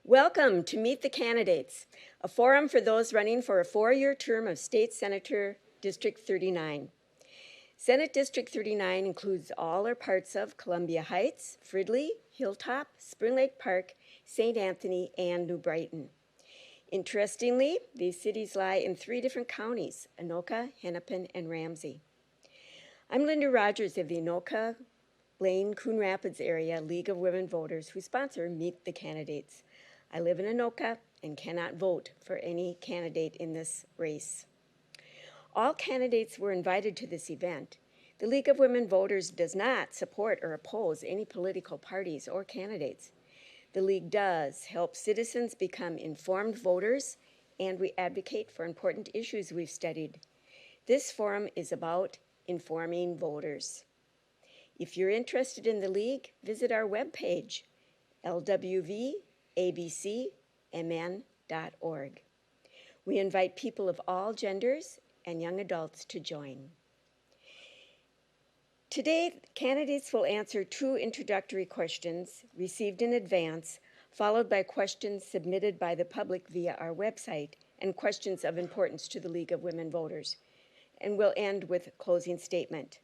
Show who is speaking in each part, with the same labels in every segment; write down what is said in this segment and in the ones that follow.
Speaker 1: Welcome to Meet the Candidates, a forum for those running for a 4-year term of State Senator District 39. Senate District 39 includes all or parts of Columbia Heights, Fridley, Hilltop, Spring Lake Park, St. Anthony, and New Brighton. Interestingly, these cities lie in 3 different counties, Anoka, Hennepin, and Ramsey. I'm Linda Rogers of the Anoka, Blaine, Coon Rapids area League of Women Voters who sponsor Meet the Candidates. I live in Anoka and cannot vote for any candidate in this race. All candidates were invited to this event. The League of Women Voters does not support or oppose any political parties or candidates. The League does help citizens become informed voters, and we advocate for important issues we've studied. This forum is about informing voters. If you're interested in the League, visit our webpage, LWV abcmn.org. We invite people of all genders and young adults to join. Today, candidates will answer 2 introductory questions received in advance, followed by questions submitted by the public via our website and questions of importance to the League of Women Voters. And we'll end with a closing statement.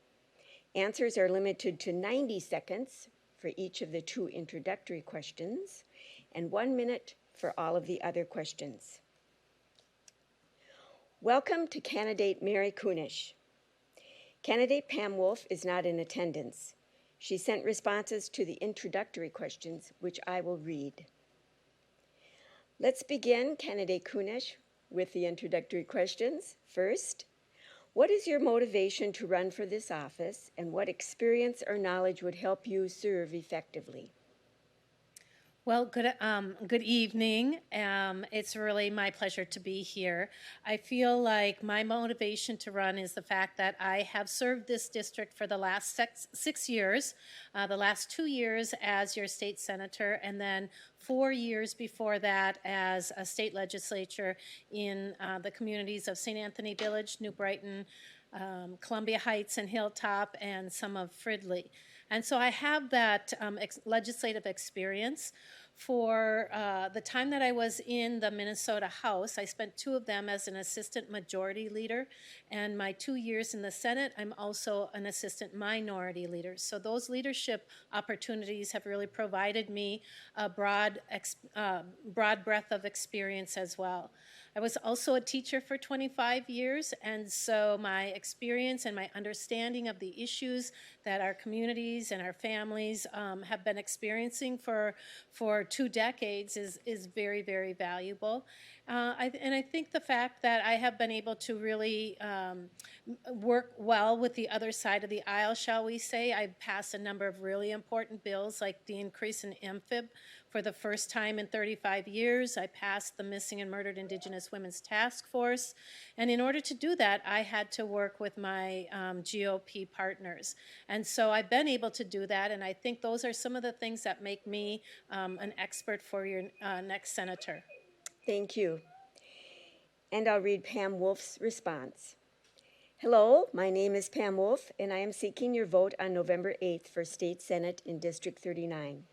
Speaker 1: Answers are limited to 90 seconds for each of the 2 introductory questions, and 1 minute for all of the other questions. Welcome to candidate Mary Kunesh. Candidate Pam Wolf is not in attendance. She sent responses to the introductory questions, which I will read. Let's begin, candidate Kunesh, with the introductory questions. First, what is your motivation to run for this office, and what experience or knowledge would help you serve effectively?
Speaker 2: Well, good evening. It's really my pleasure to be here. I feel like my motivation to run is the fact that I have served this district for the last 6 years, the last 2 years as your state senator, and then 4 years before that as a state legislature in the communities of St. Anthony Village, New Brighton, Columbia Heights and Hilltop, and some of Fridley. And so I have that legislative experience. For the time that I was in the Minnesota House, I spent 2 of them as an assistant majority leader, and my 2 years in the Senate, I'm also an assistant minority leader. So those leadership opportunities have really provided me a broad breadth of experience as well. I was also a teacher for 25 years, and so my experience and my understanding of the issues that our communities and our families have been experiencing for 2 decades is very, very valuable. And I think the fact that I have been able to really work well with the other side of the aisle, shall we say. I've passed a number of really important bills, like the increase in MFIB for the first time in 35 years. I passed the Missing and Murdered Indigenous Women's Task Force. And in order to do that, I had to work with my GOP partners. And so I've been able to do that, and I think those are some of the things that make me an expert for your next senator.
Speaker 1: Thank you. And I'll read Pam Wolf's response. Hello, my name is Pam Wolf, and I am seeking your vote on November 8th for State Senate in District 39.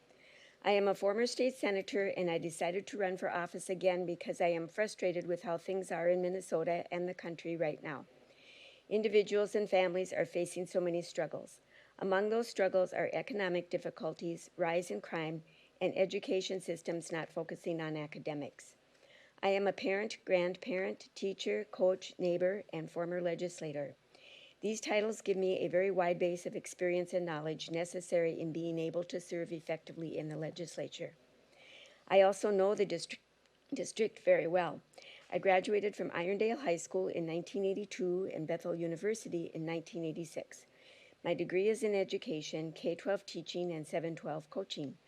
Speaker 1: I am a former state senator, and I decided to run for office again because I am frustrated with how things are in Minnesota and the country right now. Individuals and families are facing so many struggles. Among those struggles are economic difficulties, rise in crime, and education systems not focusing on academics. I am a parent, grandparent, teacher, coach, neighbor, and former legislator. These titles give me a very wide base of experience and knowledge necessary in being able to serve effectively in the legislature. I also know the district very well. I graduated from Irondale High School in 1982 and Bethel University in 1986. My degree is in education, K-12 teaching, and 7-12 coaching.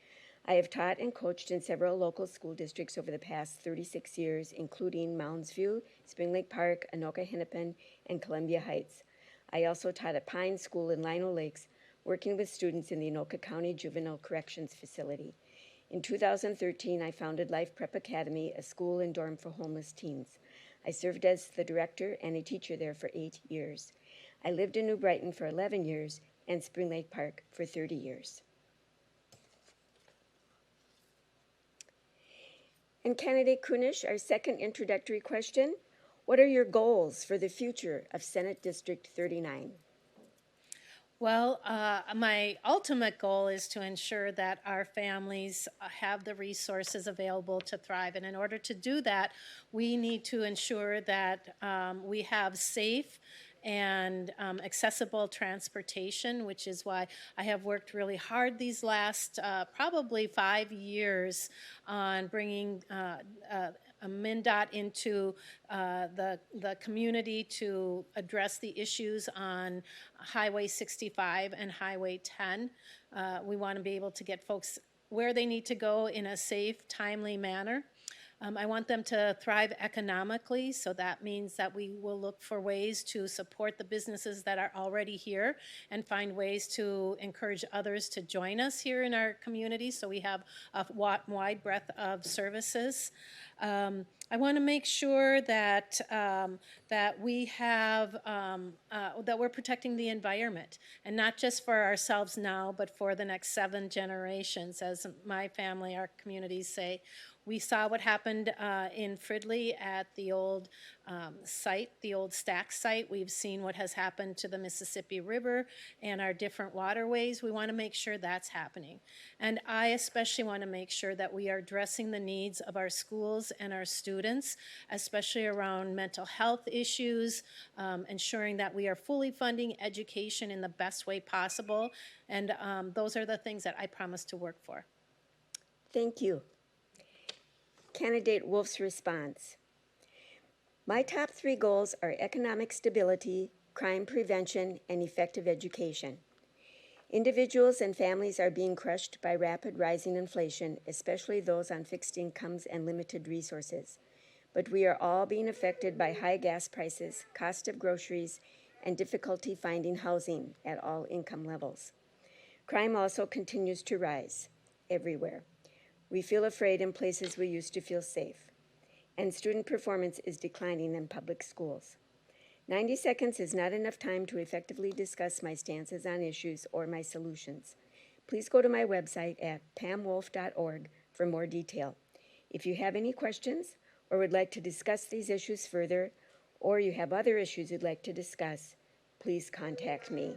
Speaker 1: I have taught and coached in several local school districts over the past 36 years, including Mounds View, Spring Lake Park, Anoka, Hennepin, and Columbia Heights. I also taught at Pine School in Lino Lakes, working with students in the Anoka County Juvenile Corrections Facility. In 2013, I founded Life Prep Academy, a school and dorm for homeless teens. I served as the director and a teacher there for 8 years. I lived in New Brighton for 11 years and Spring Lake Park for 30 years. And candidate Kunesh, our second introductory question, what are your goals for the future of Senate District 39?
Speaker 2: Well, my ultimate goal is to ensure that our families have the resources available to thrive. And in order to do that, we need to ensure that we have safe and accessible transportation, which is why I have worked really hard these last probably 5 years on bringing a MnDOT into the community to address the issues on Highway 65 and Highway 10. We want to be able to get folks where they need to go in a safe, timely manner. I want them to thrive economically, so that means that we will look for ways to support the businesses that are already here and find ways to encourage others to join us here in our community so we have a wide breadth of services. I want to make sure that that we have that we're protecting the environment, and not just for ourselves now, but for the next 7 generations, as my family, our communities say. We saw what happened in Fridley at the old site, the old stack site. We've seen what has happened to the Mississippi River and our different waterways. We want to make sure that's happening. And I especially want to make sure that we are addressing the needs of our schools and our students, especially around mental health issues, ensuring that we are fully funding education in the best way possible. And those are the things that I promise to work for.
Speaker 1: Thank you. Candidate Wolf's response. My top 3 goals are economic stability, crime prevention, and effective education. Individuals and families are being crushed by rapid rising inflation, especially those on fixed incomes and limited resources. But we are all being affected by high gas prices, cost of groceries, and difficulty finding housing at all income levels. Crime also continues to rise everywhere. We feel afraid in places we used to feel safe, and student performance is declining in public schools. 90 seconds is not enough time to effectively discuss my stances on issues or my solutions. Please go to my website at pamwolf.org for more detail. If you have any questions or would like to discuss these issues further, or you have other issues you'd like to discuss, please contact me.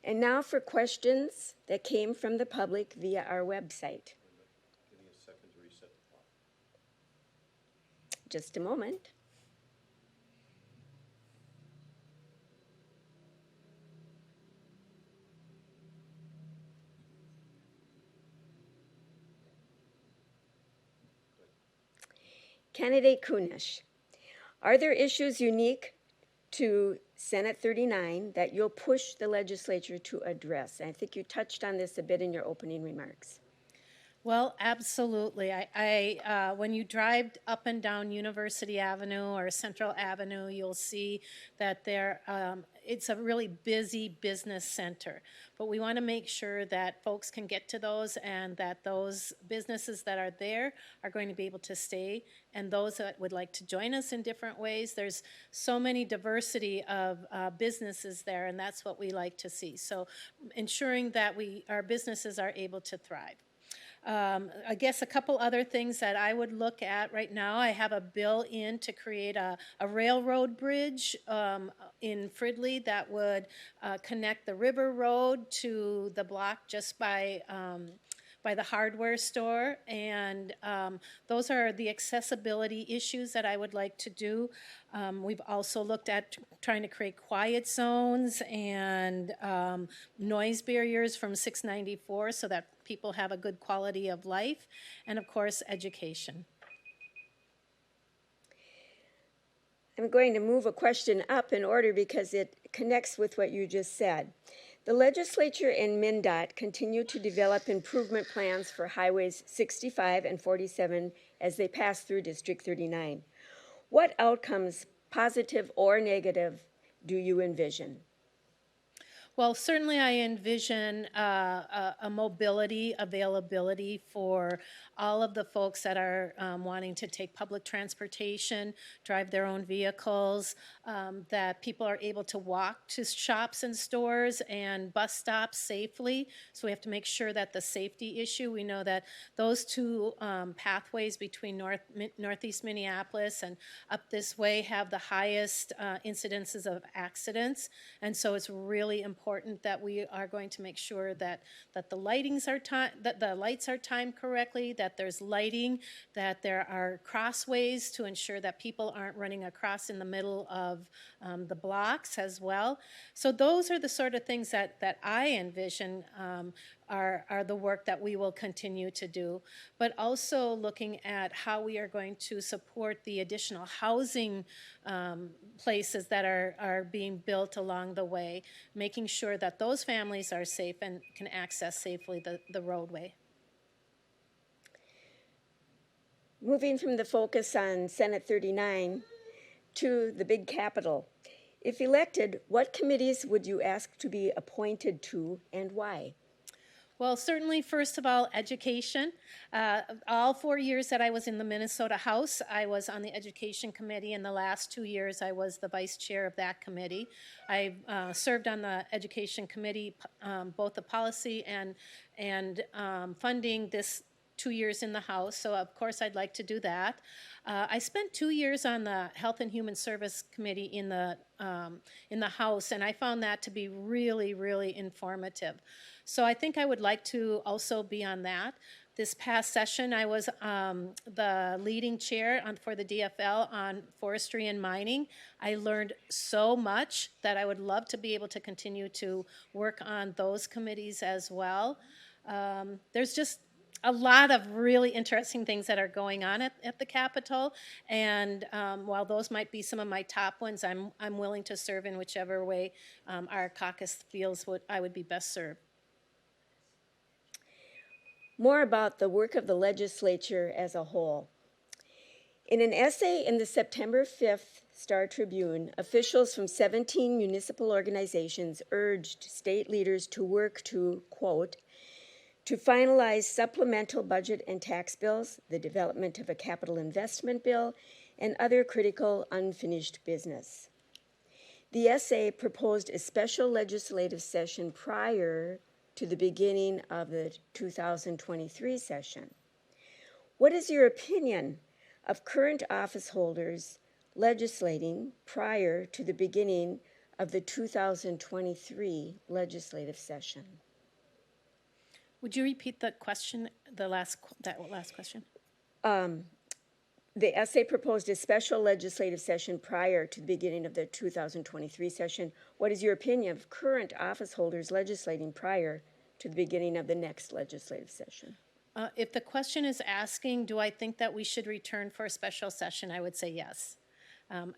Speaker 1: And now for questions that came from the public via our website.
Speaker 3: Give me a second to reset the clock.
Speaker 1: Just a moment. Candidate Kunesh, are there issues unique to Senate 39 that you'll push the legislature to address? And I think you touched on this a bit in your opening remarks.
Speaker 2: Well, absolutely. When you drive up and down University Avenue or Central Avenue, you'll see that it's a really busy business center. But we want to make sure that folks can get to those, and that those businesses that are there are going to be able to stay. And those that would like to join us in different ways, there's so many diversity of businesses there, and that's what we like to see. So ensuring that our businesses are able to thrive. I guess a couple other things that I would look at right now. I have a bill in to create a railroad bridge in Fridley that would connect the River Road to the block just by the hardware store, and those are the accessibility issues that I would like to do. We've also looked at trying to create quiet zones and noise barriers from 694 so that people have a good quality of life, and of course, education.
Speaker 1: I'm going to move a question up in order because it connects with what you just said. The legislature and MnDOT continue to develop improvement plans for highways 65 and 47 as they pass through District 39. What outcomes, positive or negative, do you envision?
Speaker 2: Well, certainly I envision a mobility availability for all of the folks that are wanting to take public transportation, drive their own vehicles, that people are able to walk to shops and stores and bus stops safely. So we have to make sure that the safety issue, we know that those two pathways between Northeast Minneapolis and up this way have the highest incidences of accidents. And so it's really important that we are going to make sure that the lights are timed correctly, that there's lighting, that there are crossways to ensure that people aren't running across in the middle of the blocks as well. So those are the sort of things that I envision are the work that we will continue to do, but also looking at how we are going to support the additional housing places that are being built along the way, making sure that those families are safe and can access safely the roadway.
Speaker 1: Moving from the focus on Senate 39 to the big Capitol. If elected, what committees would you ask to be appointed to and why?
Speaker 2: Well, certainly, first of all, education. All 4 years that I was in the Minnesota House, I was on the Education Committee. In the last 2 years, I was the vice chair of that committee. I served on the Education Committee, both the policy and funding this 2 years in the House, so of course I'd like to do that. I spent 2 years on the Health and Human Service Committee in the House, and I found that to be really, really informative. So I think I would like to also be on that. This past session, I was the leading chair for the DFL on forestry and mining. I learned so much that I would love to be able to continue to work on those committees as well. There's just a lot of really interesting things that are going on at the Capitol, and while those might be some of my top ones, I'm willing to serve in whichever way our caucus feels I would be best served.
Speaker 1: More about the work of the legislature as a whole. In an essay in the September 5th Star Tribune, officials from 17 municipal organizations urged state leaders to work to, quote, to finalize supplemental budget and tax bills, the development of a capital investment bill, and other critical unfinished business. The essay proposed a special legislative session prior to the beginning of the 2023 session. What is your opinion of current office holders legislating prior to the beginning of the 2023 legislative session?
Speaker 2: Would you repeat the question, that last question?
Speaker 1: The essay proposed a special legislative session prior to the beginning of the 2023 session. What is your opinion of current office holders legislating prior to the beginning of the next legislative session?
Speaker 2: If the question is asking, do I think that we should return for a special session, I would say yes.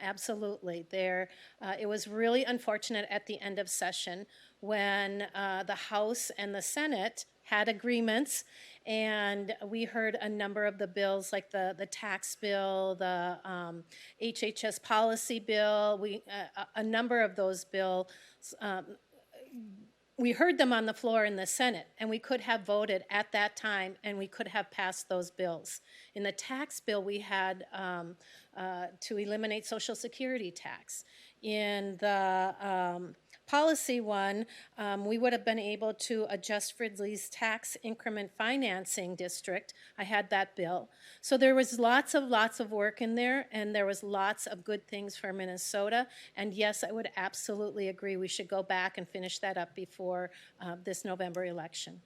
Speaker 2: Absolutely. It was really unfortunate at the end of session when the House and the Senate had agreements, and we heard a number of the bills, like the tax bill, the HHS policy bill, a number of those bills, we heard them on the floor in the Senate, and we could have voted at that time, and we could have passed those bills. In the tax bill, we had to eliminate Social Security tax. In the policy one, we would have been able to adjust Fridley's tax increment financing district. I had that bill. So there was lots of work in there, and there was lots of good things for Minnesota. And yes, I would absolutely agree we should go back and finish that up before this November election.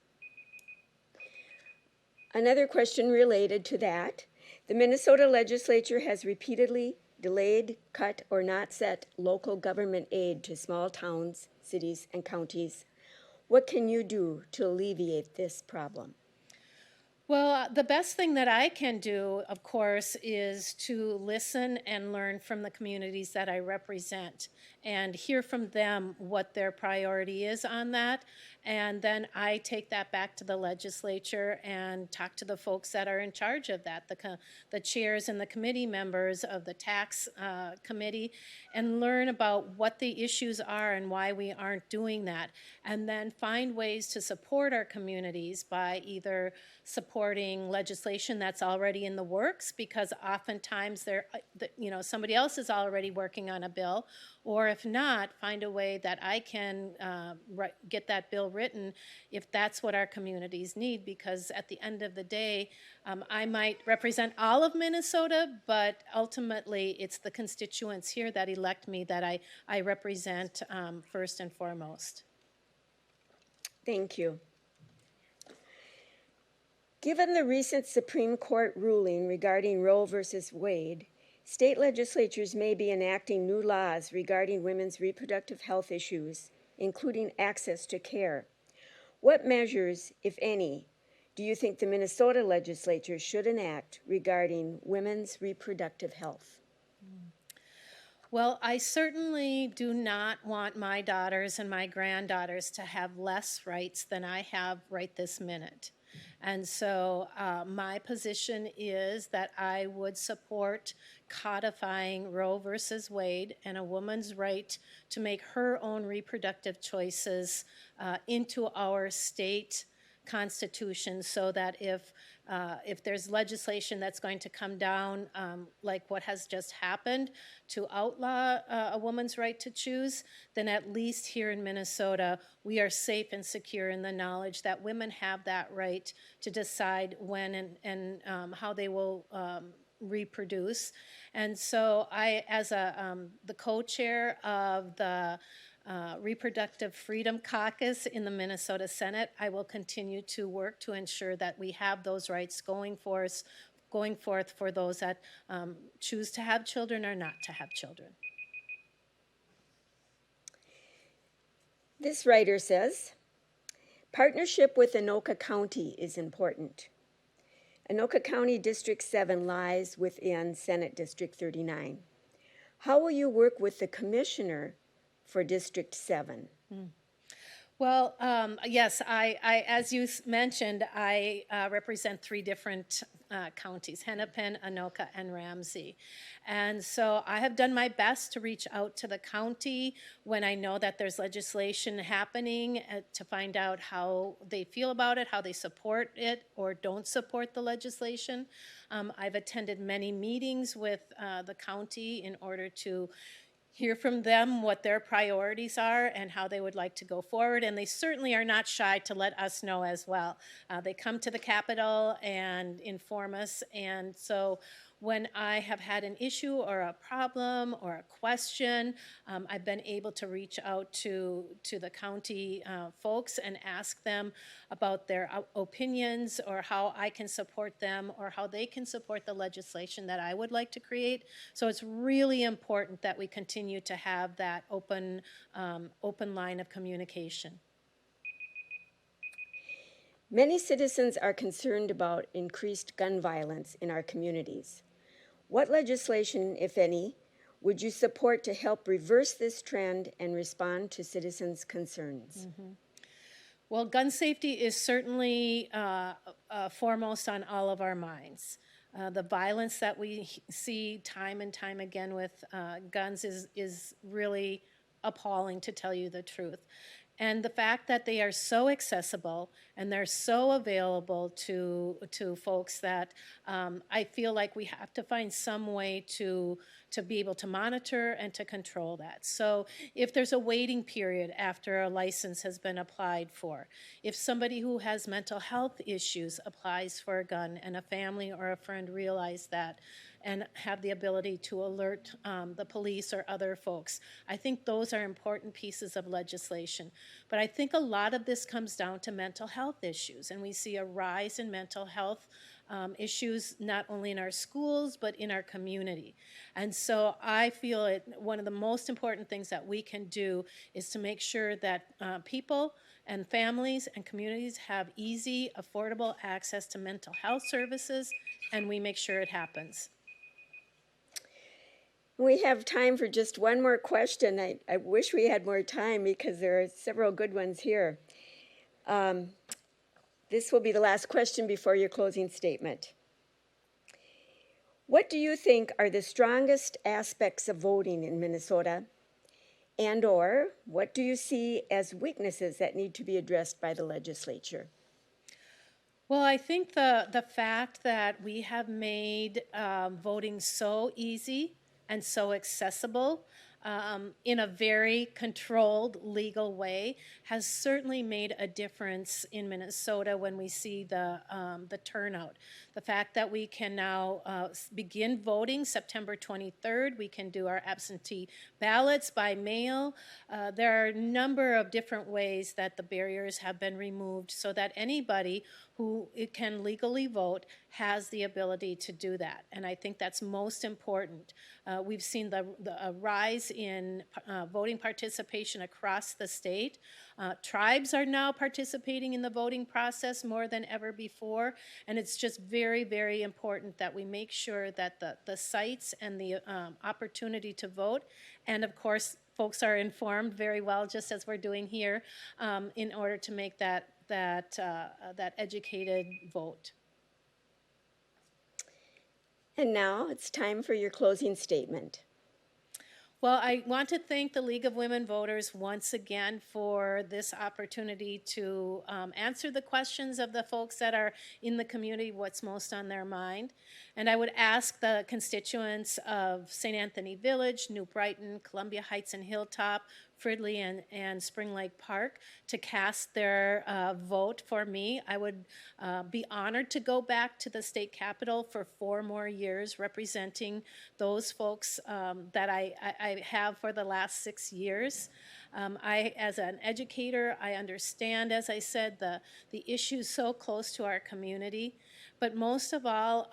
Speaker 1: Another question related to that. The Minnesota legislature has repeatedly delayed, cut, or not set local government aid to small towns, cities, and counties. What can you do to alleviate this problem?
Speaker 2: Well, the best thing that I can do, of course, is to listen and learn from the communities that I represent. and hear from them what their priority is on that. And then I take that back to the legislature and talk to the folks that are in charge of that, the chairs and the committee members of the tax committee, and learn about what the issues are and why we aren't doing that. And then find ways to support our communities by either supporting legislation that's already in the works, because oftentimes somebody else is already working on a bill, or if not, find a way that I can get that bill written if that's what our communities need, because at the end of the day, I might represent all of Minnesota, but ultimately it's the constituents here that elect me that I represent first and foremost.
Speaker 1: Thank you. Given the recent Supreme Court ruling regarding Roe versus Wade, state legislatures may be enacting new laws regarding women's reproductive health issues, including access to care. What measures, if any, do you think the Minnesota legislature should enact regarding women's reproductive health?
Speaker 2: Well, I certainly do not want my daughters and my granddaughters to have less rights than I have right this minute. And so my position is that I would support codifying Roe versus Wade and a woman's right to make her own reproductive choices into our state constitution, so that if there's legislation that's going to come down, like what has just happened, to outlaw a woman's right to choose, then at least here in Minnesota, we are safe and secure in the knowledge that women have that right to decide when and how they will reproduce. And so I, as the co-chair of the Reproductive Freedom Caucus in the Minnesota Senate, I will continue to work to ensure that we have those rights going forth for those that choose to have children or not to have children.
Speaker 1: This writer says, partnership with Anoka County is important. Anoka County District 7 lies within Senate District 39. How will you work with the commissioner for District 7?
Speaker 2: Well, yes, I as you mentioned, I represent 3 different counties: Hennepin, Anoka, and Ramsey. And so I have done my best to reach out to the county when I know that there's legislation happening to find out how they feel about it, how they support it or don't support the legislation. I've attended many meetings with the county in order to hear from them what their priorities are and how they would like to go forward. And they certainly are not shy to let us know as well. They come to the Capitol and inform us. And so when I have had an issue or a problem or a question, I've been able to reach out to the county folks and ask them about their opinions or how I can support them or how they can support the legislation that I would like to create. So it's really important that we continue to have that open line of communication.
Speaker 1: Many citizens are concerned about increased gun violence in our communities. What legislation, if any, would you support to help reverse this trend and respond to citizens' concerns?
Speaker 2: Well, gun safety is certainly foremost on all of our minds. The violence that we see time and time again with guns is really appalling, to tell you the truth. And the fact that they are so accessible and they're so available to folks that I feel like we have to find some way to be able to monitor and to control that. So if there's a waiting period after a license has been applied for, if somebody who has mental health issues applies for a gun and a family or a friend realize that and have the ability to alert the police or other folks, I think those are important pieces of legislation. But I think a lot of this comes down to mental health issues, and we see a rise in mental health issues not only in our schools but in our community. And so I feel one of the most important things that we can do is to make sure that people and families and communities have easy, affordable access to mental health services, and we make sure it happens.
Speaker 1: We have time for just one more question. I wish we had more time because there are several good ones here. This will be the last question before your closing statement. What do you think are the strongest aspects of voting in Minnesota? And or what do you see as weaknesses that need to be addressed by the legislature?
Speaker 2: Well, I think the fact that we have made voting so easy and so accessible in a very controlled, legal way has certainly made a difference in Minnesota when we see the turnout. The fact that we can now begin voting September 23rd, we can do our absentee ballots by mail. There are a number of different ways that the barriers have been removed so that anybody who can legally vote has the ability to do that. And I think that's most important. We've seen the rise in voting participation across the state. Tribes are now participating in the voting process more than ever before, and it's just very, very important that we make sure that the sites and the opportunity to vote, and of course, folks are informed very well, just as we're doing here, in order to make that educated vote.
Speaker 1: And now it's time for your closing statement.
Speaker 2: Well, I want to thank the League of Women Voters once again for this opportunity to answer the questions of the folks that are in the community, what's most on their mind. And I would ask the constituents of St. Anthony Village, New Brighton, Columbia Heights and Hilltop, Fridley and Spring Lake Park to cast their vote for me. I would be honored to go back to the state capitol for 4 more years representing those folks that I have for the last 6 years. As an educator, I understand, as I said, the issues so close to our community. But most of all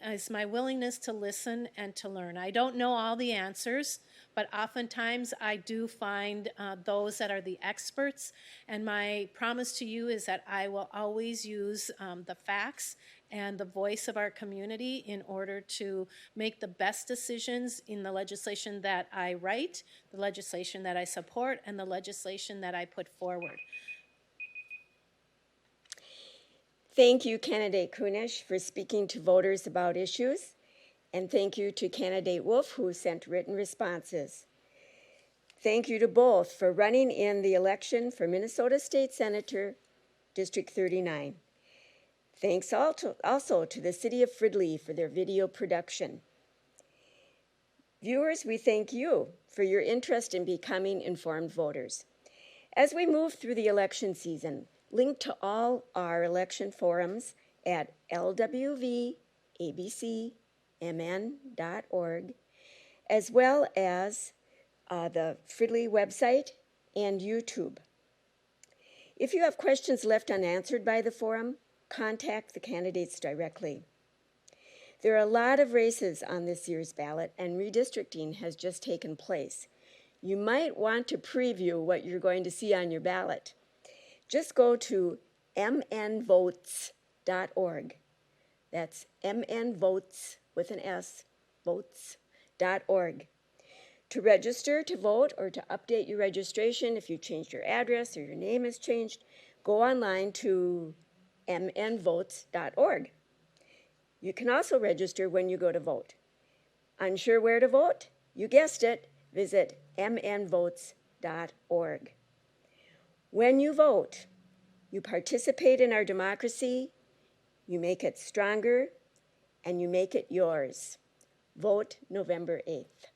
Speaker 2: is my willingness to listen and to learn. I don't know all the answers, but oftentimes I do find those that are the experts. And my promise to you is that I will always use the facts and the voice of our community in order to make the best decisions in the legislation that I write, the legislation that I support, and the legislation that I put forward.
Speaker 1: Thank you, Candidate Kunesh, for speaking to voters about issues. And thank you to Candidate Wolf, who sent written responses. Thank you to both for running in the election for Minnesota State Senator, District 39. Thanks also to the City of Fridley for their video production. Viewers, we thank you for your interest in becoming informed voters. As we move through the election season, link to all our election forums at LWV ABC.mn.org, as well as the Fridley website and YouTube. If you have questions left unanswered by the forum, contact the candidates directly. There are a lot of races on this year's ballot, and redistricting has just taken place. You might want to preview what you're going to see on your ballot. Just go to mnvotes.org. That's mnvotes with an S, votes.org. To register to vote or to update your registration, if you changed your address or your name has changed, go online to mnvotes.org. You can also register when you go to vote. Unsure where to vote? You guessed it, visit mnvotes.org. When you vote, you participate in our democracy, you make it stronger, and you make it yours. Vote November 8th.